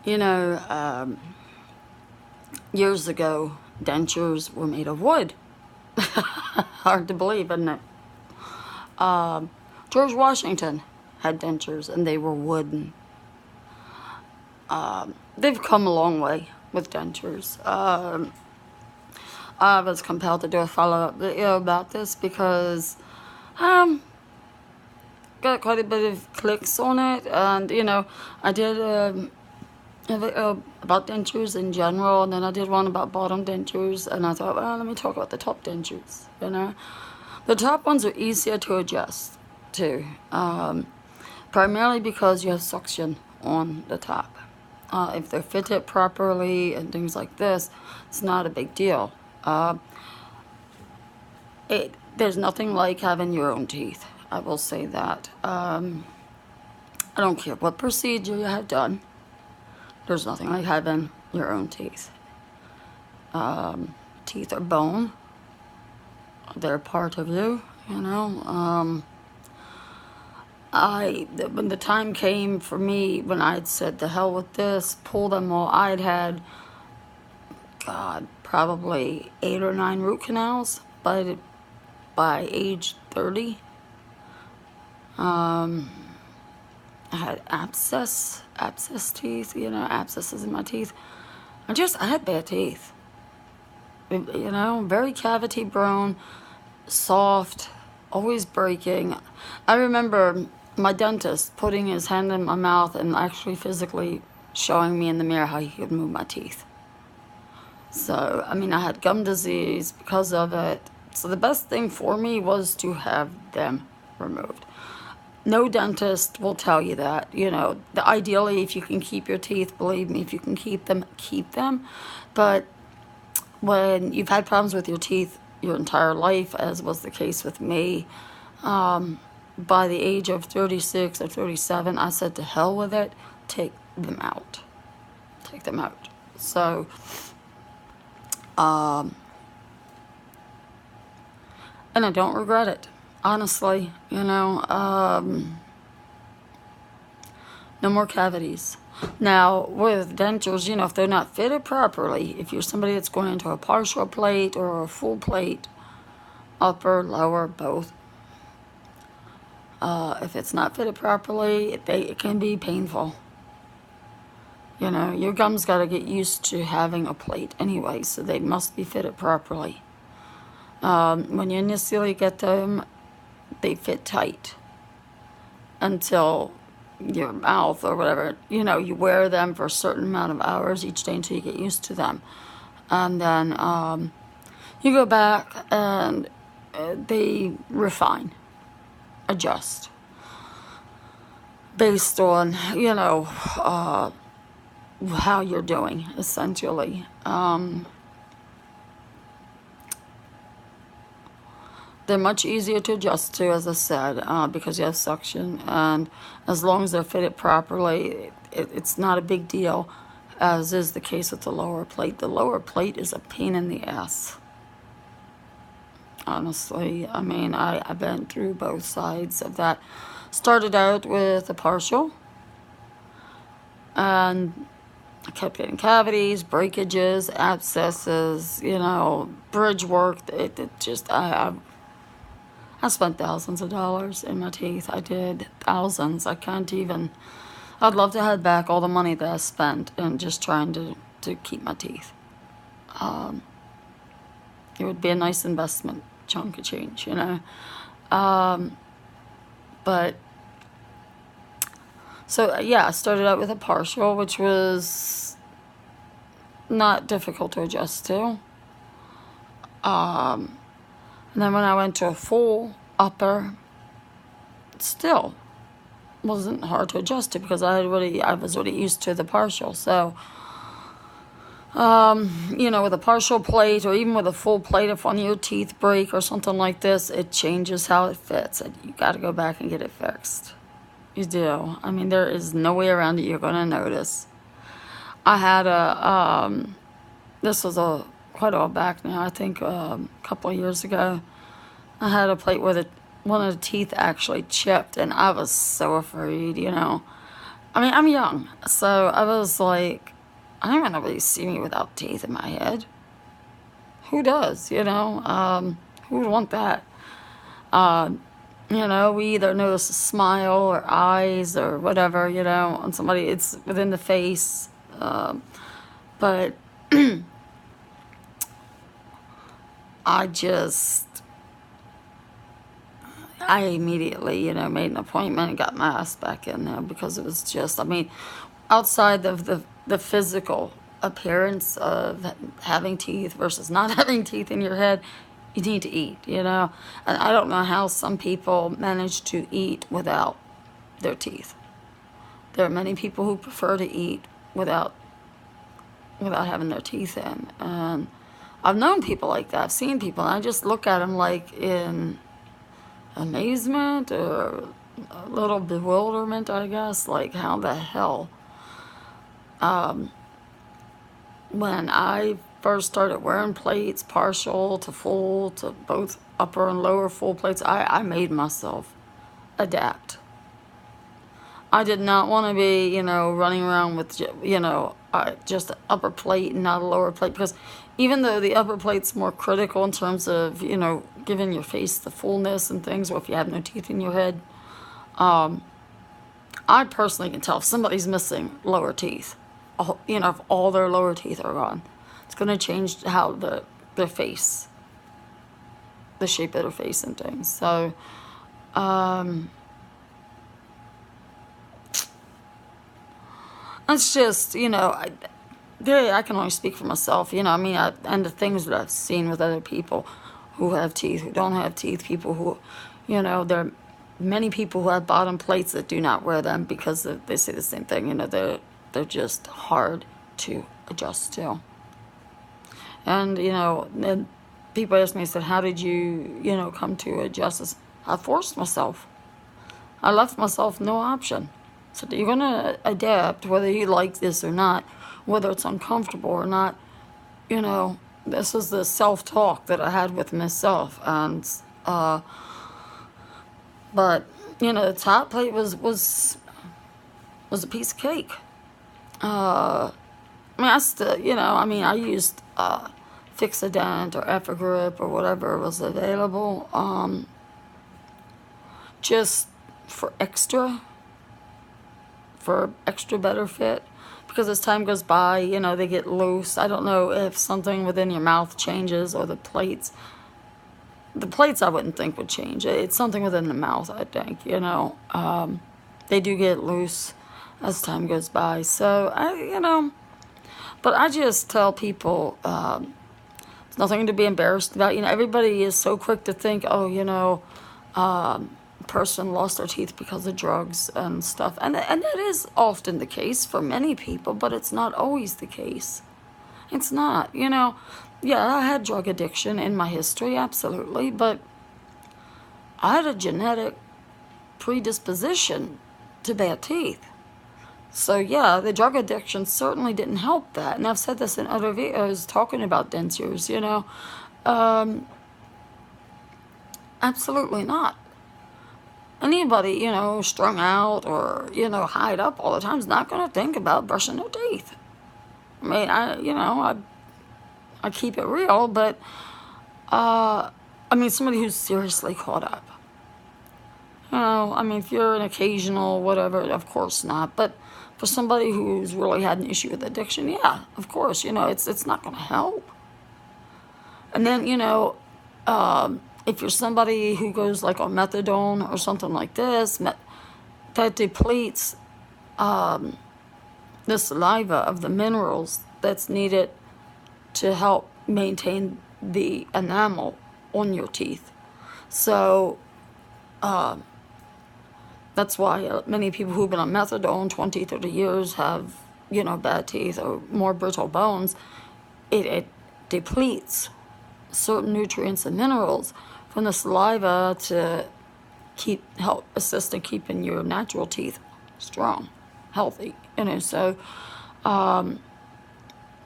You know, years ago, dentures were made of wood. Hard to believe, isn't it? George Washington had dentures, and they were wooden. They've come a long way with dentures. I was compelled to do a follow-up video about this because got quite a bit of clicks on it, and I did a video about dentures in general, and then I did one about bottom dentures, and I thought, well, let me talk about the top dentures. The top ones are easier to adjust to, primarily because you have suction on the top. If they're fitted properly and things like this, it's not a big deal. There's nothing like having your own teeth. I will say that. I don't care what procedure you have done. There's nothing like having your own teeth. Teeth are bone. They're a part of you, When the time came for me, when I'd said, the hell with this, pull them all, I'd had, God, probably 8 or 9 root canals by age 30. I had abscess teeth, abscesses in my teeth. I had bad teeth. Very cavity prone, soft, always breaking. I remember my dentist putting his hand in my mouth and actually physically showing me in the mirror how he could move my teeth. So, I had gum disease because of it. So the best thing for me was to have them removed. No dentist will tell you that. Ideally, if you can keep your teeth, believe me, if you can keep them, keep them. But when you've had problems with your teeth your entire life, as was the case with me, by the age of 36 or 37, I said, to hell with it, take them out. Take them out. So, and I don't regret it. Honestly, no more cavities. Now, with dentures, if they're not fitted properly, if you're somebody that's going into a partial plate or a full plate, upper, lower, both, if it's not fitted properly, it can be painful. Your gums got to get used to having a plate anyway, so they must be fitted properly. When you initially get them, they fit tight until your mouth or whatever, you wear them for a certain amount of hours each day until you get used to them. And then you go back and they refine, adjust based on, how you're doing, essentially. They're much easier to adjust to, as I said, because you have suction, and as long as they're fitted properly, it's not a big deal, as is the case with the lower plate. The lower plate is a pain in the ass. Honestly, I've been through both sides of that. Started out with a partial, and I kept getting cavities, breakages, abscesses, bridge work. I spent thousands of dollars in my teeth. I did thousands. I'd love to have back all the money that I spent in just trying to keep my teeth. It would be a nice investment, chunk of change, But, so yeah, I started out with a partial, which was not difficult to adjust to. And then when I went to a full upper, it still wasn't hard to adjust to because I was already used to the partial. So, with a partial plate or even with a full plate, if one of your teeth break or something like this, it changes how it fits. And you got to go back and get it fixed. You do. There is no way around it. You're going to notice. I had this was quite a while back now, I think a couple of years ago. I had a plate where one of the teeth actually chipped, and I was so afraid, I I mean, I'm young, so I was like, I don't want nobody to see me without teeth in my head. Who does, you know? Who would want that? Uh, you know, we either notice a smile or eyes or whatever, you know, on somebody, it's within the face. But I just, I immediately, you know, made an appointment and got my ass back in there because it was just, I mean, outside of the physical appearance of having teeth versus not having teeth in your head, you need to eat, you know. And I don't know how some people manage to eat without their teeth. There are many people who prefer to eat without having their teeth in. And I've known people like that. I've seen people, and I just look at them like in amazement or a little bewilderment, I guess. Like, how the hell? When I first started wearing plates, partial to full, to both upper and lower full plates, I made myself adapt. I did not want to be, you know, running around with, you know, just an upper plate and not a lower plate, because even though the upper plate's more critical in terms of, you know, giving your face the fullness and things, or if you have no teeth in your head, I personally can tell if somebody's missing lower teeth, you know, if all their lower teeth are gone. It's going to change how their face, the shape of their face and things. So, it's just, you know, I can only speak for myself, you know, I mean, and the things that I've seen with other people who have teeth, who don't have teeth, people who, you know, there are many people who have bottom plates that do not wear them because they say the same thing, you know, they're just hard to adjust to. And, you know, and people ask me, said, how did you, you know, come to adjust this? I forced myself. I left myself no option. So you're going to adapt whether you like this or not, whether it's uncomfortable or not. You know, this is the self-talk that I had with myself. And, but, you know, the top plate was a piece of cake. I mean, I still, you know, I mean, I used Fix-A-Dent or Epigrip or whatever was available, just for extra better fit, because as time goes by, you know, they get loose. I don't know if something within your mouth changes or the plates I wouldn't think would change. It's something within the mouth, I think, you know. They do get loose as time goes by. So, you know, but I just tell people, it's nothing to be embarrassed about. You know, everybody is so quick to think, oh, you know, person lost their teeth because of drugs and stuff, and that is often the case for many people, but it's not always the case. It's not, you know. Yeah, I had drug addiction in my history, absolutely, but I had a genetic predisposition to bad teeth. So yeah, the drug addiction certainly didn't help that, and I've said this in other videos talking about dentures, you know. Absolutely not. Anybody, you know, strung out or, you know, highed up all the time is not going to think about brushing their teeth. I mean, I keep it real, but, I mean, somebody who's seriously caught up. You know, I mean, if you're an occasional whatever, of course not. But for somebody who's really had an issue with addiction, yeah, of course, you know, it's not going to help. And then, you know, if you're somebody who goes like on methadone or something like this, that depletes the saliva of the minerals that's needed to help maintain the enamel on your teeth. So that's why many people who've been on methadone 20, 30 years have, you know, bad teeth or more brittle bones. It depletes certain nutrients and minerals from the saliva to help assist in keeping your natural teeth strong, healthy, you know. So,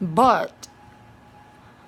but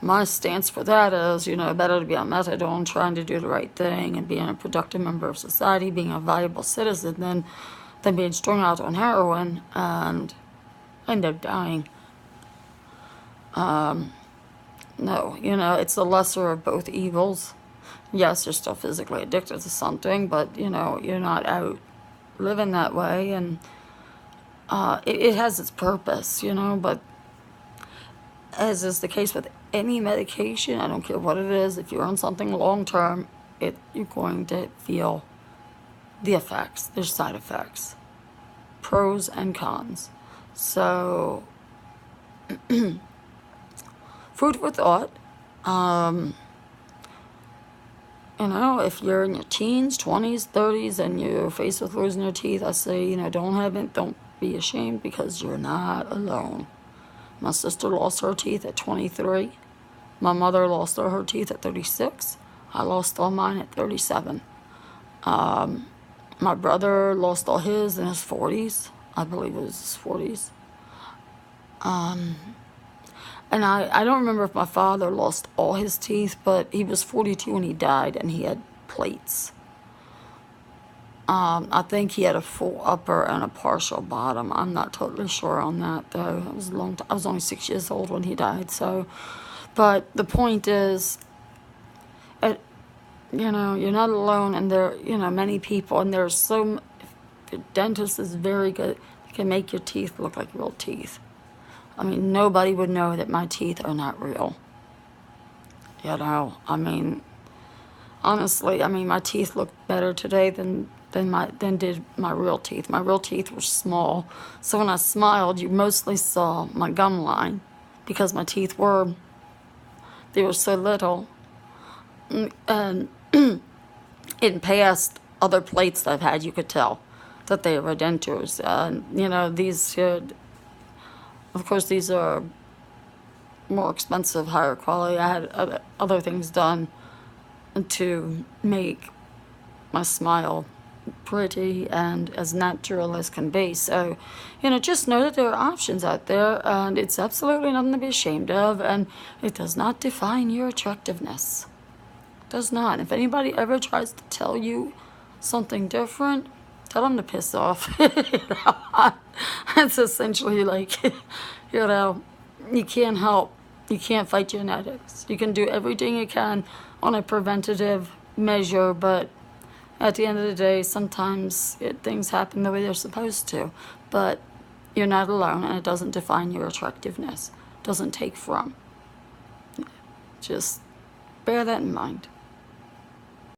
my stance for that is, you know, better to be on methadone, trying to do the right thing and being a productive member of society, being a valuable citizen, than than being strung out on heroin and end up dying. No, you know, it's the lesser of both evils. Yes, you're still physically addicted to something, but, you know, you're not out living that way, and it has its purpose, you know, but as is the case with any medication, I don't care what it is, if you're on something long term, you're going to feel the effects. There's side effects, pros and cons. So, food for thought. You know, if you're in your teens, 20s, 30s, and you're faced with losing your teeth, I say, you know, don't be ashamed, because you're not alone. My sister lost her teeth at 23. My mother lost all her teeth at 36. I lost all mine at 37. My brother lost all his in his 40s. I believe it was his 40s. And I don't remember if my father lost all his teeth, but he was 42 when he died, and he had plates. I think he had a full upper and a partial bottom. I'm not totally sure on that, though. It was a long time. I was only 6 years old when he died. So, but the point is, you know, you're not alone, and there, you know, many people, and there's so. The dentist is very good. They can make your teeth look like real teeth. I mean, nobody would know that my teeth are not real. You know, I mean, honestly, I mean, my teeth look better today than did my real teeth. My real teeth were small, so when I smiled, you mostly saw my gum line, because my teeth were so little. And in past other plates that I've had, you could tell that they were dentures. You know, these, of course, these are more expensive, higher quality. I had other things done to make my smile pretty and as natural as can be. So, you know, just know that there are options out there, and it's absolutely nothing to be ashamed of, and it does not define your attractiveness. It does not. If anybody ever tries to tell you something different, tell them to piss off. You know? It's essentially like, you know, you can't help. You can't fight genetics. You can do everything you can on a preventative measure, but at the end of the day, sometimes things happen the way they're supposed to. But you're not alone, and it doesn't define your attractiveness. It doesn't take from. Just bear that in mind.